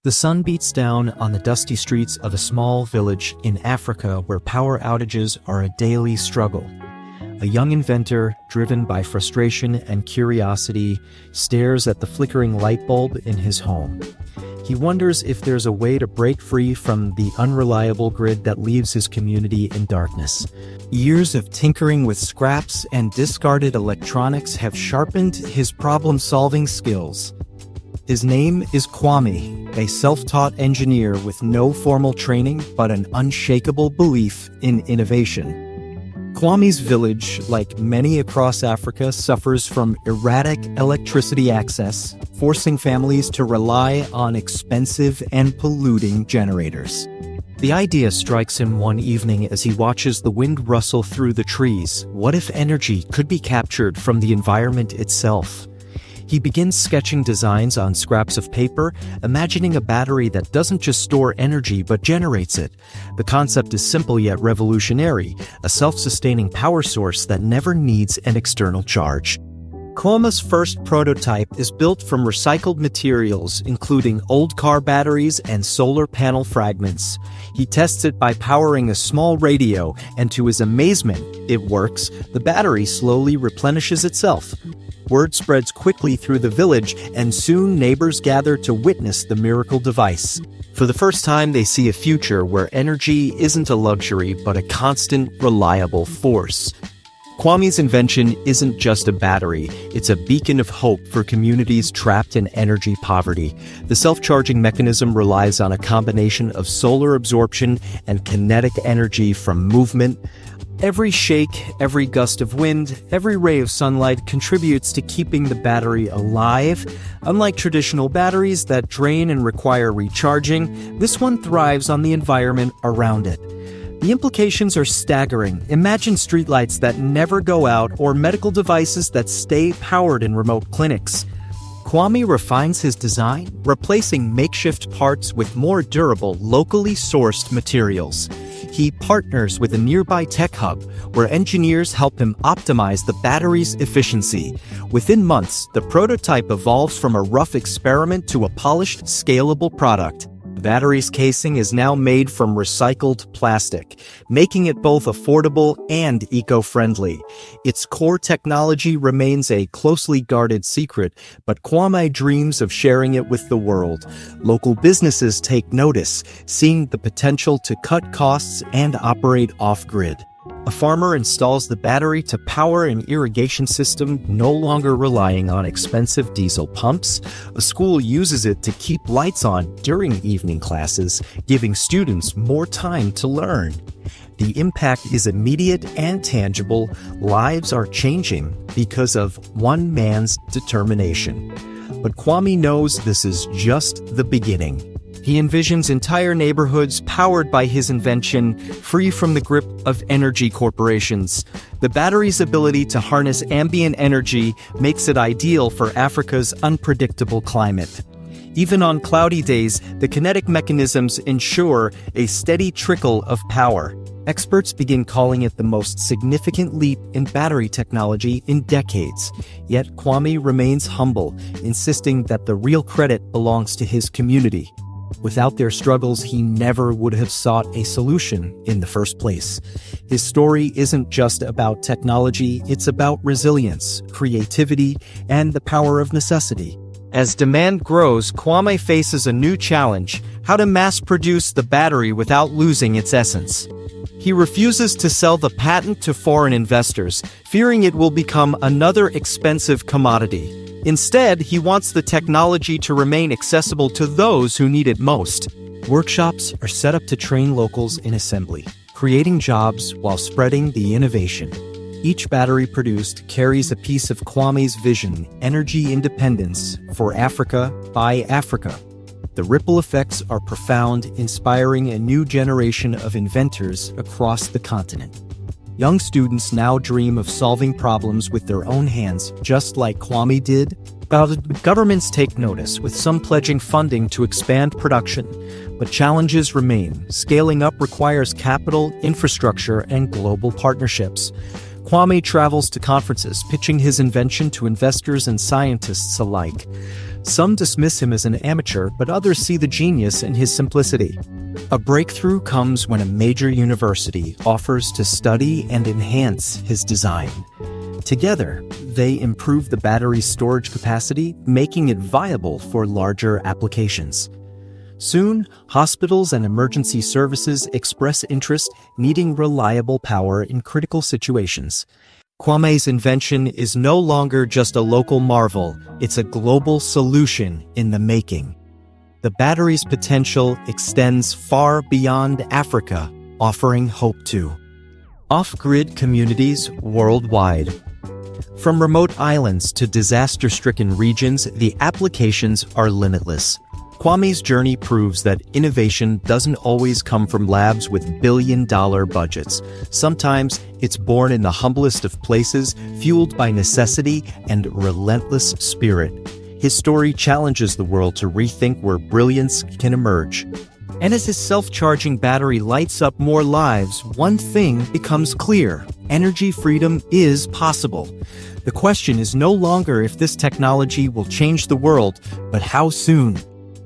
The sun beats down on the dusty streets of a small village in Africa where power outages are a daily struggle. A young inventor, driven by frustration and curiosity, stares at the flickering light bulb in his home. He wonders if there's a way to break free from the unreliable grid that leaves his community in darkness. Years of tinkering with scraps and discarded electronics have sharpened his problem-solving skills. His name is Kwame, a self-taught engineer with no formal training but an unshakable belief in innovation. Kwame's village, like many across Africa, suffers from erratic electricity access, forcing families to rely on expensive and polluting generators. The idea strikes him one evening as he watches the wind rustle through the trees. What if energy could be captured from the environment itself? He begins sketching designs on scraps of paper, imagining a battery that doesn't just store energy but generates it. The concept is simple yet revolutionary, a self-sustaining power source that never needs an external charge. Kwame's first prototype is built from recycled materials, including old car batteries and solar panel fragments. He tests it by powering a small radio, and to his amazement, it works. The battery slowly replenishes itself. Word spreads quickly through the village, and soon neighbors gather to witness the miracle device. For the first time, they see a future where energy isn't a luxury but a constant, reliable force. Kwame's invention isn't just a battery, it's a beacon of hope for communities trapped in energy poverty. The self-charging mechanism relies on a combination of solar absorption and kinetic energy from movement. Every shake, every gust of wind, every ray of sunlight contributes to keeping the battery alive. Unlike traditional batteries that drain and require recharging, this one thrives on the environment around it. The implications are staggering. Imagine streetlights that never go out or medical devices that stay powered in remote clinics. Kwame refines his design, replacing makeshift parts with more durable, locally sourced materials. He partners with a nearby tech hub, where engineers help him optimize the battery's efficiency. Within months, the prototype evolves from a rough experiment to a polished, scalable product. The battery's casing is now made from recycled plastic, making it both affordable and eco-friendly. Its core technology remains a closely guarded secret, but Kwame dreams of sharing it with the world. Local businesses take notice, seeing the potential to cut costs and operate off-grid. A farmer installs the battery to power an irrigation system, no longer relying on expensive diesel pumps. A school uses it to keep lights on during evening classes, giving students more time to learn. The impact is immediate and tangible. Lives are changing because of one man's determination. But Kwame knows this is just the beginning. He envisions entire neighborhoods powered by his invention, free from the grip of energy corporations. The battery's ability to harness ambient energy makes it ideal for Africa's unpredictable climate. Even on cloudy days, the kinetic mechanisms ensure a steady trickle of power. Experts begin calling it the most significant leap in battery technology in decades. Yet Kwame remains humble, insisting that the real credit belongs to his community. Without their struggles, he never would have sought a solution in the first place. His story isn't just about technology, it's about resilience, creativity, and the power of necessity. As demand grows, Kwame faces a new challenge: how to mass-produce the battery without losing its essence. He refuses to sell the patent to foreign investors, fearing it will become another expensive commodity. Instead, he wants the technology to remain accessible to those who need it most. Workshops are set up to train locals in assembly, creating jobs while spreading the innovation. Each battery produced carries a piece of Kwame's vision: energy independence for Africa by Africa. The ripple effects are profound, inspiring a new generation of inventors across the continent. Young students now dream of solving problems with their own hands, just like Kwame did. Governments take notice, with some pledging funding to expand production. But challenges remain. Scaling up requires capital, infrastructure, and global partnerships. Kwame travels to conferences, pitching his invention to investors and scientists alike. Some dismiss him as an amateur, but others see the genius in his simplicity. A breakthrough comes when a major university offers to study and enhance his design. Together, they improve the battery's storage capacity, making it viable for larger applications. Soon, hospitals and emergency services express interest, needing reliable power in critical situations. Kwame's invention is no longer just a local marvel, it's a global solution in the making. The battery's potential extends far beyond Africa, offering hope to off-grid communities worldwide. From remote islands to disaster-stricken regions, the applications are limitless. Kwame's journey proves that innovation doesn't always come from labs with billion-dollar budgets. Sometimes it's born in the humblest of places, fueled by necessity and relentless spirit. His story challenges the world to rethink where brilliance can emerge. And as his self-charging battery lights up more lives, one thing becomes clear: energy freedom is possible. The question is no longer if this technology will change the world, but how soon.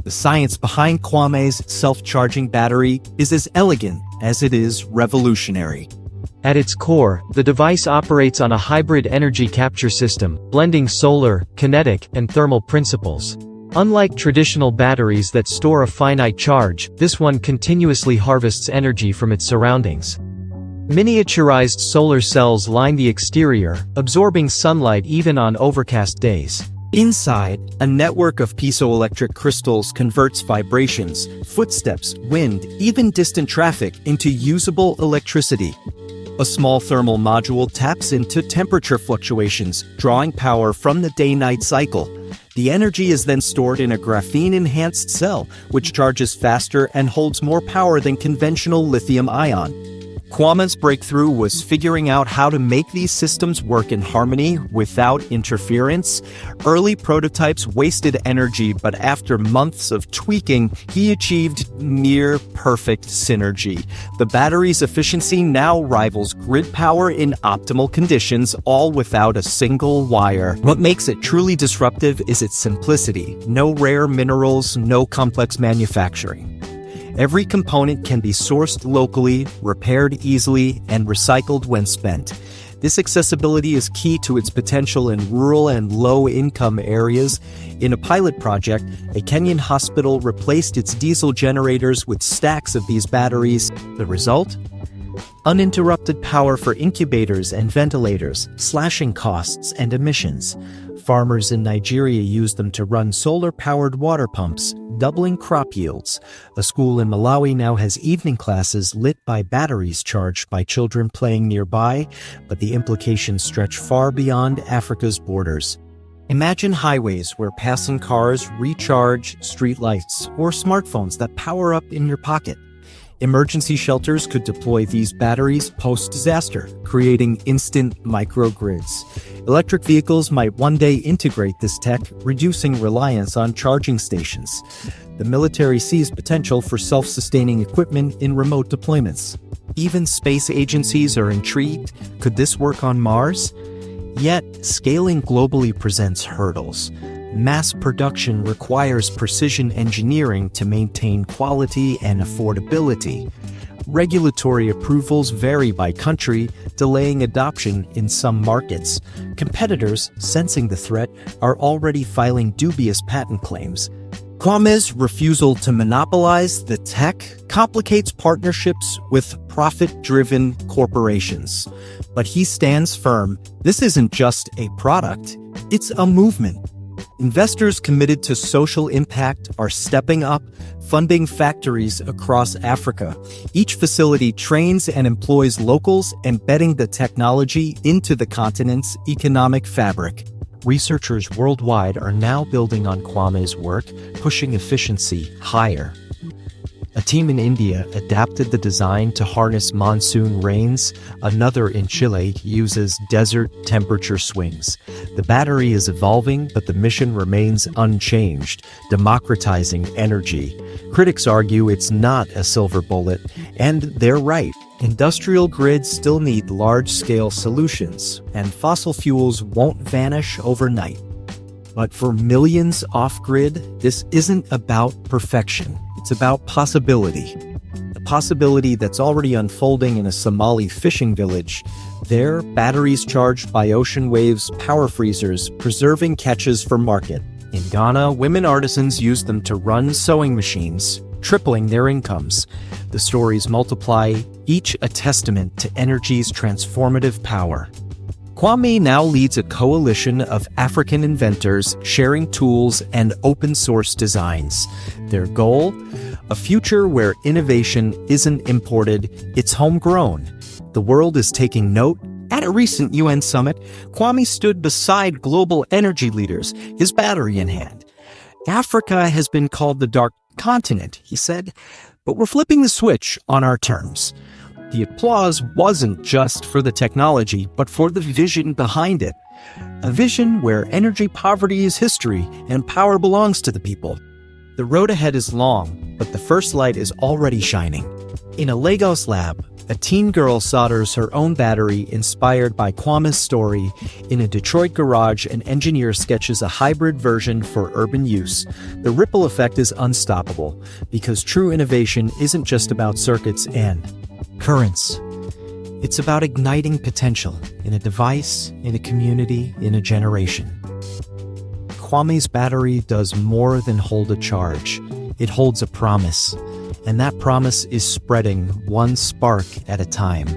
The science behind Kwame's self-charging battery is as elegant as it is revolutionary. At its core, the device operates on a hybrid energy capture system, blending solar, kinetic, and thermal principles. Unlike traditional batteries that store a finite charge, this one continuously harvests energy from its surroundings. Miniaturized solar cells line the exterior, absorbing sunlight even on overcast days. Inside, a network of piezoelectric crystals converts vibrations, footsteps, wind, even distant traffic into usable electricity. A small thermal module taps into temperature fluctuations, drawing power from the day-night cycle. The energy is then stored in a graphene-enhanced cell, which charges faster and holds more power than conventional lithium-ion. Kwame's breakthrough was figuring out how to make these systems work in harmony without interference. Early prototypes wasted energy, but after months of tweaking, he achieved near-perfect synergy. The battery's efficiency now rivals grid power in optimal conditions, all without a single wire. What makes it truly disruptive is its simplicity. No rare minerals, no complex manufacturing. Every component can be sourced locally, repaired easily, and recycled when spent. This accessibility is key to its potential in rural and low-income areas. In a pilot project, a Kenyan hospital replaced its diesel generators with stacks of these batteries. The result? Uninterrupted power for incubators and ventilators, slashing costs and emissions. Farmers in Nigeria use them to run solar-powered water pumps, doubling crop yields. A school in Malawi now has evening classes lit by batteries charged by children playing nearby, but the implications stretch far beyond Africa's borders. Imagine highways where passing cars recharge streetlights, or smartphones that power up in your pocket. Emergency shelters could deploy these batteries post-disaster, creating instant microgrids. Electric vehicles might one day integrate this tech, reducing reliance on charging stations. The military sees potential for self-sustaining equipment in remote deployments. Even space agencies are intrigued. Could this work on Mars? Yet, scaling globally presents hurdles. Mass production requires precision engineering to maintain quality and affordability. Regulatory approvals vary by country, delaying adoption in some markets. Competitors, sensing the threat, are already filing dubious patent claims. Kwame's refusal to monopolize the tech complicates partnerships with profit-driven corporations. But he stands firm. This isn't just a product, it's a movement. Investors committed to social impact are stepping up, funding factories across Africa. Each facility trains and employs locals, embedding the technology into the continent's economic fabric. Researchers worldwide are now building on Kwame's work, pushing efficiency higher. A team in India adapted the design to harness monsoon rains. Another in Chile uses desert temperature swings. The battery is evolving, but the mission remains unchanged, democratizing energy. Critics argue it's not a silver bullet, and they're right. Industrial grids still need large-scale solutions, and fossil fuels won't vanish overnight. But for millions off-grid, this isn't about perfection. It's about possibility. The possibility that's already unfolding in a Somali fishing village. There, batteries charged by ocean waves, power freezers, preserving catches for market. In Ghana, women artisans use them to run sewing machines, tripling their incomes. The stories multiply, each a testament to energy's transformative power. Kwame now leads a coalition of African inventors sharing tools and open-source designs. Their goal? A future where innovation isn't imported, it's homegrown. The world is taking note. At a recent UN summit, Kwame stood beside global energy leaders, his battery in hand. Africa has been called the dark continent, he said, but we're flipping the switch on our terms. The applause wasn't just for the technology, but for the vision behind it. A vision where energy poverty is history and power belongs to the people. The road ahead is long, but the first light is already shining. In a Lagos lab, a teen girl solders her own battery inspired by Kwame's story. In a Detroit garage, an engineer sketches a hybrid version for urban use. The ripple effect is unstoppable, because true innovation isn't just about circuits and currents. It's about igniting potential in a device, in a community, in a generation. Kwame's battery does more than hold a charge. It holds a promise. And that promise is spreading one spark at a time.